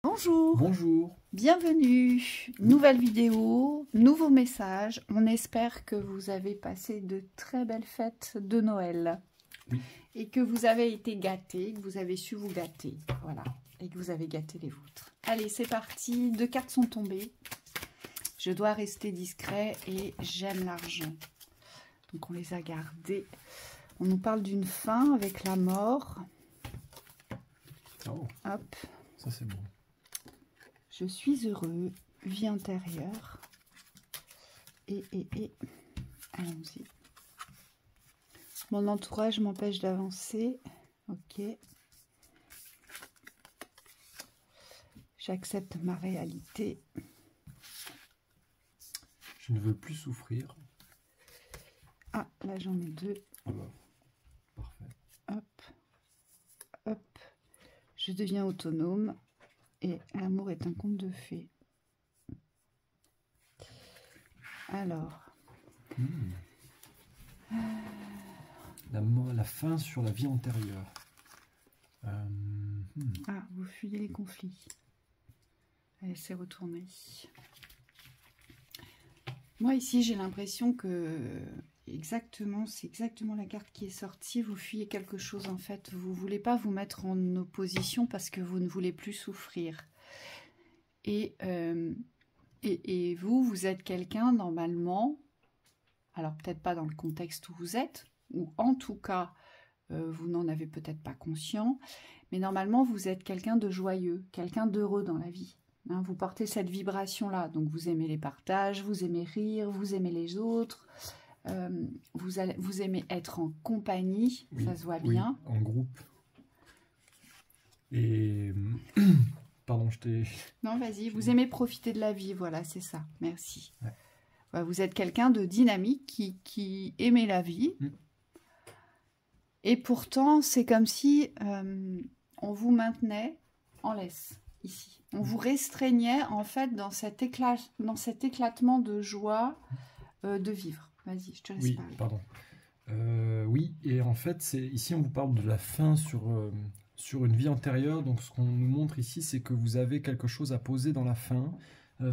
Bonjour, Bonjour. bienvenue, nouvelle vidéo, nouveau message. On espère que vous avez passé de très belles fêtes de Noël Oui. et que vous avez été gâtés, que vous avez su vous gâter, voilà, et que vous avez gâté les vôtres. Allez, c'est parti, 2 cartes sont tombées. Je dois rester discret et j'aime l'argent. Donc on les a gardées. On nous parle d'une fin avec la mort. Oh, Hop. ça c'est bon. Je suis heureux, vie intérieure. Et allons-y. Mon entourage m'empêche d'avancer. Ok. J'accepte ma réalité. Je ne veux plus souffrir. Ah, là j'en ai 2. Ah bah, parfait. Hop. Hop. Je deviens autonome. Et l'amour est un conte de fées. Alors. La fin sur la vie antérieure. Ah, vous fuyez les conflits. Allez, c'est retourné. Moi, ici, j'ai l'impression que c'est exactement la carte qui est sortie. Vous fuyez quelque chose, en fait. Vous ne voulez pas vous mettre en opposition parce que vous ne voulez plus souffrir. Et vous êtes quelqu'un, normalement, alors peut-être pas dans le contexte où vous êtes, ou en tout cas, vous n'en avez peut-être pas conscient, mais normalement, vous êtes quelqu'un de joyeux, quelqu'un d'heureux dans la vie. Hein, vous portez cette vibration-là, donc vous aimez les partages, vous aimez rire, vous aimez les autres, vous aimez être en compagnie, oui, ça se voit oui, bien. en groupe. Et... Pardon, je t'ai... Non, vas-y, vous aimez profiter de la vie, voilà, c'est ça, merci. Ouais. Ouais, vous êtes quelqu'un de dynamique qui aimait la vie. Et pourtant, c'est comme si on vous maintenait en laisse, ici. On vous restreignait, en fait, dans cet éclatement de joie de vivre. Vas-y, je te laisse parler. Pardon. Oui, et en fait, ici, on vous parle de la fin sur une vie antérieure. Donc, ce qu'on nous montre ici, c'est que vous avez quelque chose à poser dans la fin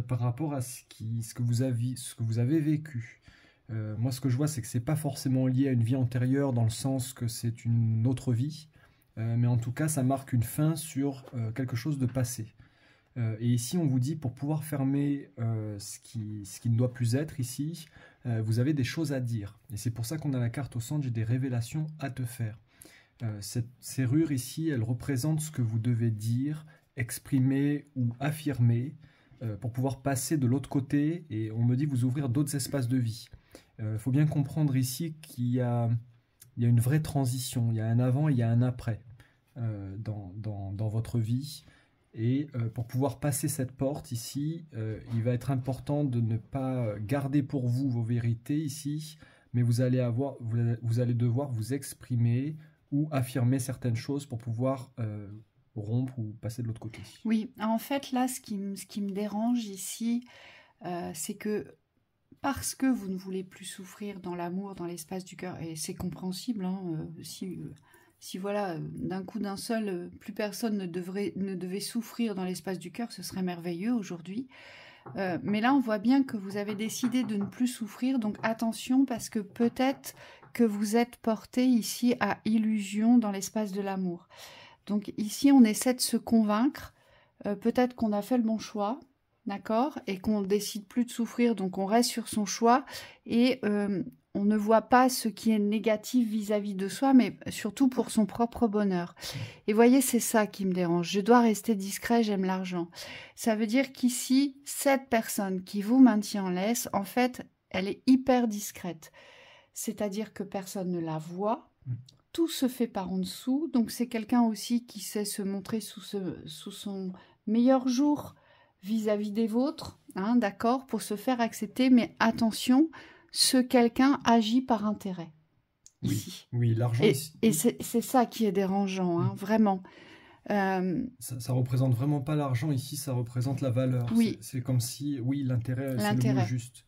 par rapport à ce que vous avez vécu. Moi, ce que je vois, c'est que c'est pas forcément lié à une vie antérieure dans le sens que c'est une autre vie, mais en tout cas, ça marque une fin sur quelque chose de passé. Et ici, on vous dit, pour pouvoir fermer ce qui ne doit plus être ici, vous avez des choses à dire. Et c'est pour ça qu'on a la carte au centre, j'ai des révélations à te faire. Cette serrure ici, elle représente ce que vous devez dire, exprimer ou affirmer pour pouvoir passer de l'autre côté. Et on me dit vous ouvrir d'autres espaces de vie. Il faut bien comprendre ici qu'il y a une vraie transition, il y a un avant et il y a un après dans votre vie. Et pour pouvoir passer cette porte ici, il va être important de ne pas garder pour vous vos vérités ici, mais vous allez devoir vous exprimer ou affirmer certaines choses pour pouvoir rompre ou passer de l'autre côté. Oui, en fait, là, ce qui me dérange ici, c'est que parce que vous ne voulez plus souffrir dans l'amour, dans l'espace du cœur, et c'est compréhensible, hein, si voilà, d'un coup d'un seul, plus personne ne devait souffrir dans l'espace du cœur, ce serait merveilleux aujourd'hui. Mais là, on voit bien que vous avez décidé de ne plus souffrir, donc attention, parce que peut-être que vous êtes porté ici à illusion dans l'espace de l'amour. Donc ici, on essaie de se convaincre, peut-être qu'on a fait le bon choix, d'accord, et qu'on décide plus de souffrir, donc on reste sur son choix, et on ne voit pas ce qui est négatif vis-à-vis de soi, mais surtout pour son propre bonheur. Et voyez, c'est ça qui me dérange. Je dois rester discret, j'aime l'argent. Ça veut dire qu'ici, cette personne qui vous maintient en laisse, en fait, elle est hyper discrète. C'est-à-dire que personne ne la voit, tout se fait par en dessous, donc c'est quelqu'un aussi qui sait se montrer sous son meilleur jour vis-à-vis des vôtres, hein, d'accord, pour se faire accepter, mais attention, ce quelqu'un agit par intérêt, ici. Oui, l'argent ici. Et c'est ça qui est dérangeant, hein, vraiment. Ça représente vraiment pas l'argent ici, ça représente la valeur. Oui. C'est comme si, oui, l'intérêt, c'est le mot juste.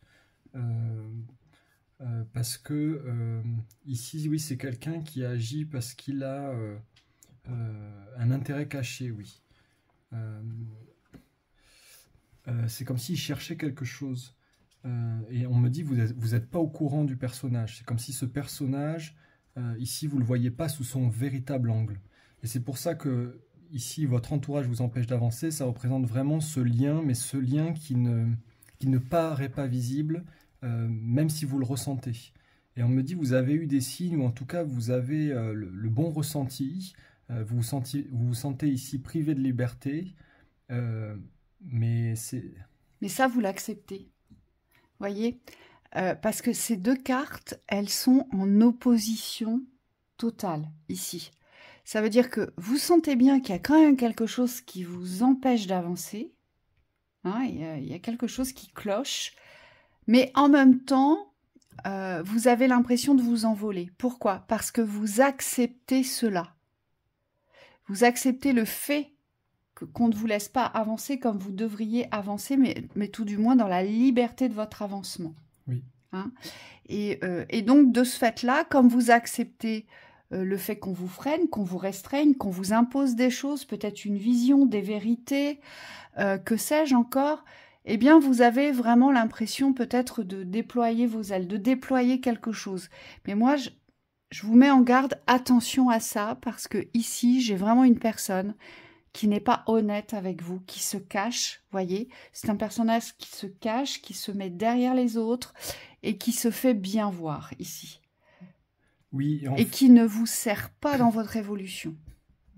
Parce que ici, oui, c'est quelqu'un qui agit parce qu'il a un intérêt caché, oui. c'est comme s'il cherchait quelque chose. Et on me dit, vous êtes pas au courant du personnage. C'est comme si ce personnage, ici, vous le voyez pas sous son véritable angle. Et c'est pour ça que, ici, votre entourage vous empêche d'avancer. Ça représente vraiment ce lien, mais ce lien qui ne paraît pas visible, même si vous le ressentez. Et on me dit, vous avez eu des signes, ou en tout cas, vous avez le bon ressenti. Vous vous sentez ici privé de liberté. Mais c'est... Mais ça, vous l'acceptez. Voyez, parce que ces deux cartes, elles sont en opposition totale ici. Ça veut dire que vous sentez bien qu'il y a quand même quelque chose qui vous empêche d'avancer. Hein, il y a quelque chose qui cloche. Mais en même temps, vous avez l'impression de vous envoler. Pourquoi? Parce que vous acceptez cela. Vous acceptez le fait qu'on ne vous laisse pas avancer comme vous devriez avancer, mais tout du moins dans la liberté de votre avancement. Oui. Hein, et donc, de ce fait-là, comme vous acceptez le fait qu'on vous freine, qu'on vous restreigne, qu'on vous impose des choses, peut-être une vision, des vérités, que sais-je encore, eh bien, vous avez vraiment l'impression peut-être de déployer vos ailes, de déployer quelque chose. Mais moi, je vous mets en garde, attention à ça, parce que ici, j'ai vraiment une personne qui n'est pas honnête avec vous, qui se cache, voyez. C'est un personnage qui se cache, qui se met derrière les autres et qui se fait bien voir ici. Oui, et qui ne vous sert pas dans votre évolution,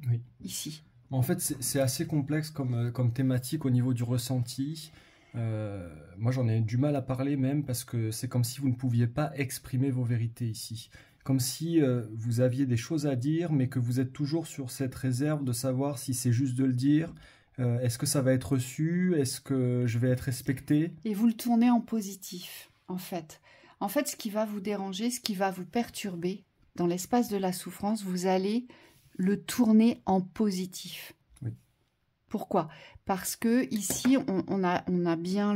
oui. Ici. En fait, c'est assez complexe comme thématique au niveau du ressenti. Moi, j'en ai du mal à parler même parce que c'est comme si vous ne pouviez pas exprimer vos vérités ici. Comme si vous aviez des choses à dire, mais que vous êtes toujours sur cette réserve de savoir si c'est juste de le dire. Est-ce que ça va être reçu? Est-ce que je vais être respecté? Et vous le tournez en positif, en fait. En fait, ce qui va vous déranger, ce qui va vous perturber, dans l'espace de la souffrance, vous allez le tourner en positif. Oui. Pourquoi? Parce que ici, on a bien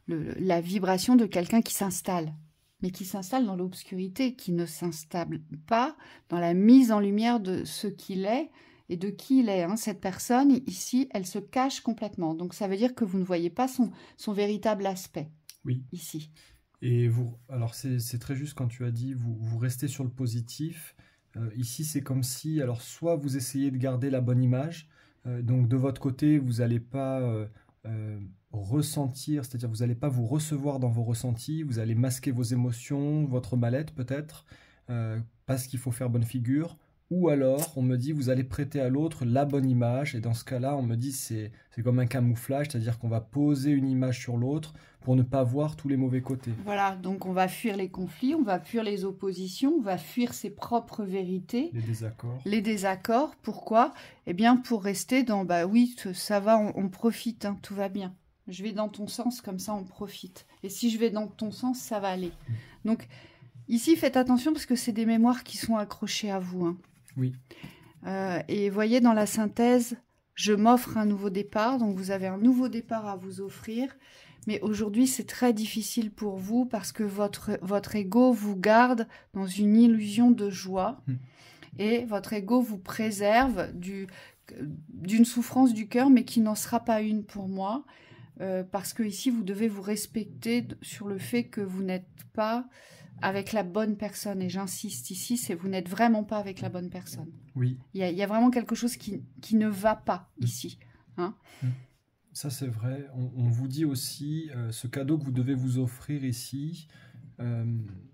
la vibration de quelqu'un qui s'installe. Mais qui s'installe dans l'obscurité, qui ne s'installe pas dans la mise en lumière de ce qu'il est et de qui il est. Hein. Cette personne, ici, elle se cache complètement. Donc, ça veut dire que vous ne voyez pas son véritable aspect, oui. Ici. Et vous, alors c'est très juste quand tu as dit, vous restez sur le positif. Ici, c'est comme si, alors soit vous essayez de garder la bonne image, donc de votre côté, vous n'allez pas... ressentir, c'est-à-dire vous n'allez pas vous recevoir dans vos ressentis, vous allez masquer vos émotions, votre mal-être peut-être, parce qu'il faut faire bonne figure, ou alors on me dit vous allez prêter à l'autre la bonne image, et dans ce cas-là on me dit c'est comme un camouflage, c'est-à-dire qu'on va poser une image sur l'autre pour ne pas voir tous les mauvais côtés. Voilà, donc on va fuir les conflits, on va fuir les oppositions, on va fuir ses propres vérités. Les désaccords. Les désaccords, pourquoi? Eh bien pour rester dans, bah oui, ça va, on profite, hein, tout va bien. Je vais dans ton sens, comme ça on profite. Et si je vais dans ton sens, ça va aller. Donc, ici, faites attention parce que c'est des mémoires qui sont accrochées à vous. Hein. Oui. Et voyez dans la synthèse, je m'offre un nouveau départ. Donc, vous avez un nouveau départ à vous offrir. Mais aujourd'hui, c'est très difficile pour vous parce que votre ego vous garde dans une illusion de joie. Et votre ego vous préserve d'une souffrance du cœur, mais qui n'en sera pas une pour moi. Parce que ici vous devez vous respecter sur le fait que vous n'êtes pas avec la bonne personne, et j'insiste ici, c'est vous n'êtes vraiment pas avec la bonne personne. Oui. Il y a vraiment quelque chose qui ne va pas ici. Hein. Ça c'est vrai. On vous dit aussi, ce cadeau que vous devez vous offrir ici,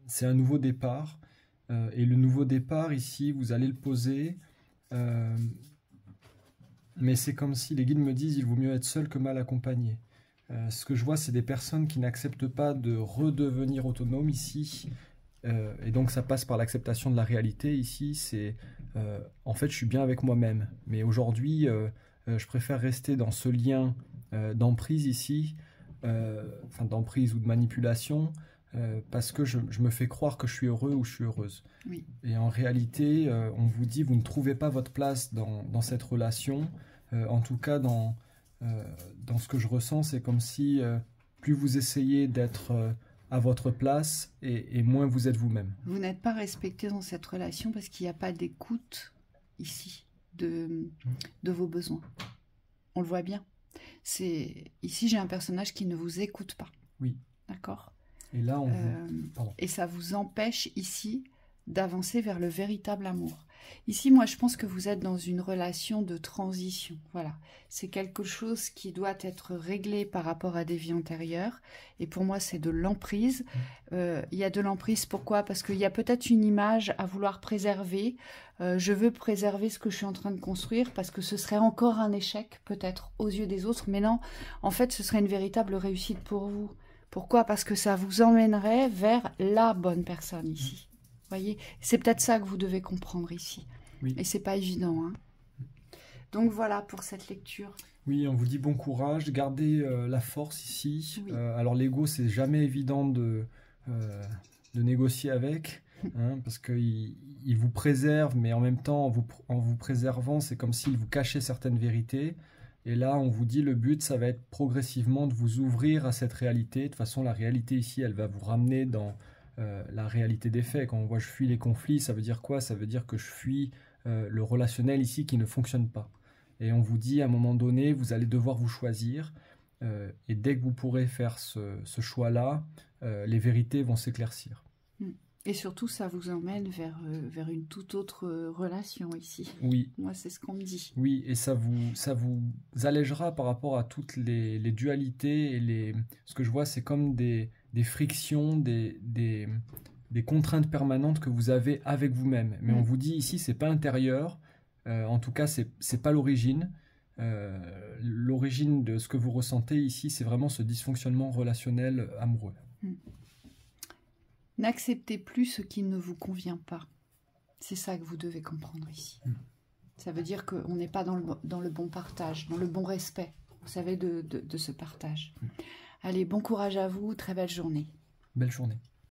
c'est un nouveau départ. Et le nouveau départ ici, vous allez le poser. Mais c'est comme si les guides me disent, il vaut mieux être seul que mal accompagné. Ce que je vois, c'est des personnes qui n'acceptent pas de redevenir autonomes ici. Et donc, ça passe par l'acceptation de la réalité. Ici, c'est... en fait, je suis bien avec moi-même. Mais aujourd'hui, je préfère rester dans ce lien d'emprise ici, enfin d'emprise ou de manipulation, parce que je me fais croire que je suis heureux ou je suis heureuse. Oui. Et en réalité, on vous dit, vous ne trouvez pas votre place dans cette relation. En tout cas, dans ce que je ressens, c'est comme si plus vous essayez d'être à votre place et moins vous êtes vous-même. Vous n'êtes pas respecté dans cette relation parce qu'il n'y a pas d'écoute ici de vos besoins. On le voit bien. Ici, j'ai un personnage qui ne vous écoute pas. Oui. D'accord. Et là, et ça vous empêche ici d'avancer vers le véritable amour. Ici, moi, je pense que vous êtes dans une relation de transition. Voilà. C'est quelque chose qui doit être réglé par rapport à des vies antérieures. Et pour moi, c'est de l'emprise. Il y a de l'emprise. Pourquoi? Parce qu'il y a peut-être une image à vouloir préserver. Je veux préserver ce que je suis en train de construire parce que ce serait encore un échec, peut-être, aux yeux des autres. Mais non, en fait, ce serait une véritable réussite pour vous. Pourquoi? Parce que ça vous emmènerait vers la bonne personne ici. Voyez, c'est peut-être ça que vous devez comprendre ici. Oui. Et c'est pas évident. Hein. Donc voilà pour cette lecture. Oui, on vous dit bon courage, gardez la force ici. Oui. Alors l'ego, c'est jamais évident de négocier avec, hein, parce qu'il vous préserve, mais en même temps, en vous préservant, c'est comme s'il vous cachait certaines vérités. Et là, on vous dit le but, ça va être progressivement de vous ouvrir à cette réalité. De toute façon, la réalité ici, elle va vous ramener dans la réalité des faits. Quand on voit je fuis les conflits, ça veut dire quoi? Ça veut dire que je fuis le relationnel ici qui ne fonctionne pas. Et on vous dit à un moment donné, vous allez devoir vous choisir. Et dès que vous pourrez faire ce choix-là, les vérités vont s'éclaircir. Et surtout, ça vous emmène vers une toute autre relation ici. Oui. Moi, c'est ce qu'on me dit. Oui, et ça vous allégera par rapport à toutes les dualités. Et ce que je vois, c'est comme des frictions, des contraintes permanentes que vous avez avec vous-même. Mais on vous dit ici, c'est pas intérieur. En tout cas, c'est pas l'origine. L'origine de ce que vous ressentez ici, c'est vraiment ce dysfonctionnement relationnel amoureux. N'acceptez plus ce qui ne vous convient pas. C'est ça que vous devez comprendre ici. Ça veut dire qu'on n'est pas dans le bon partage, dans le bon respect, vous savez, de ce partage. Allez, bon courage à vous, très belle journée. Belle journée.